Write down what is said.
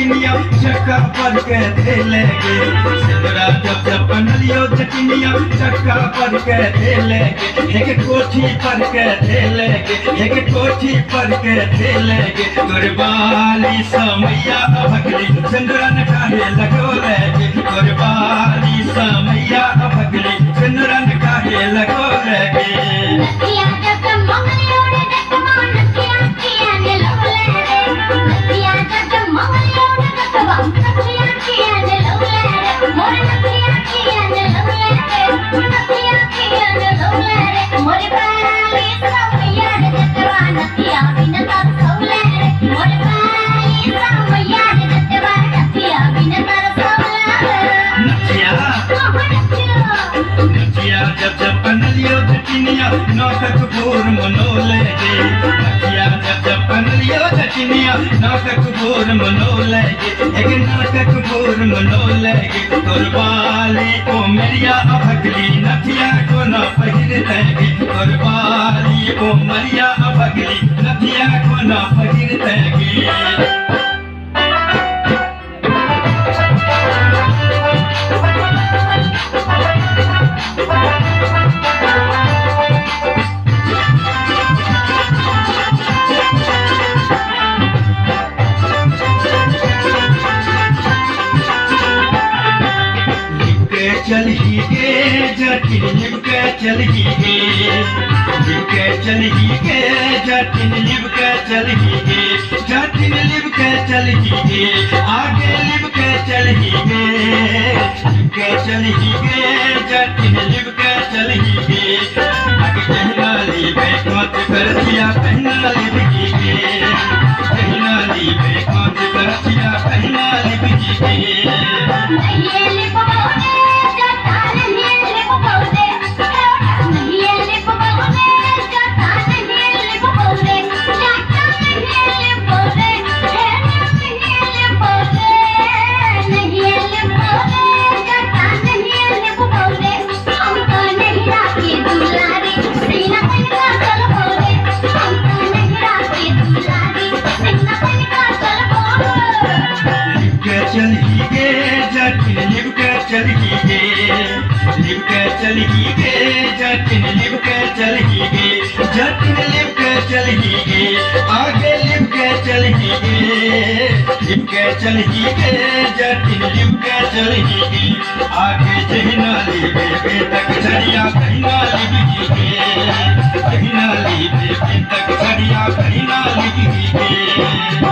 जटिनिया चक्का पर के धेलेगे सिंदूरा जब जब बनलियो जटिनिया चक्का पर के धेलेगे एक कोठी पर के धेलेगे एक कोठी पर के धेलेगे तोर बाली समैया भगली सिंदूरा न काहे लगोलेगे तोर बाली समैया भगली सिंदूरा न काहे लगोलेगे नदिया जब मंगलियों ने देखवा नदिया किया ने लोले रे नदिया जब मंगलियों ने देखवा नदिया किया ने लोले रे मोर नदिया किया ने लोले रे नदिया किया ने लोले रे मोर बाली समैया ने देखवा नदिया बिन तर सोले रे मोर बाली समैया ने देखवा नदिया बिन तर सोले रे नदिया नदिया जब जब बनलियो जटिनिया नाटक भोर मनोलेगे नदिया जब जब बनलियो जटिनिया नाटक भोर मनोलेगे एक नाटक भोर मनोलेगे तोर बाली को मेरिया भगली नदिया को न पहिर देगे तोर बाली को मरिया भगली नदिया को न पहिर देगे चलही गे जटिन लिबके चलही गे लिबके चलही गे जटिन लिबके चलही गे जटिन लिबके चलही गे आगे लिबके चलही गे लिबके चलही गे जटिन लिबके चलही गे आगे कहना लिबे कांच करछिया कहना लिबकी गे कहना लिबे कांच करछिया कहना लिबकी गे नहीं लिबो चलही गे जटिन लिबके चलही गे लिबके चलही गे जटिन लिबके चलही गे जटिन लिबके चलही गे आगे लिबके चलही गे लिबके चलही गे जटिन लिबके चलही गे आगे जहिना लिबे बेतक झड़िया कहिना लिबकी गे कहिना लिबे बेतक झड़िया कहिना लिबकी गे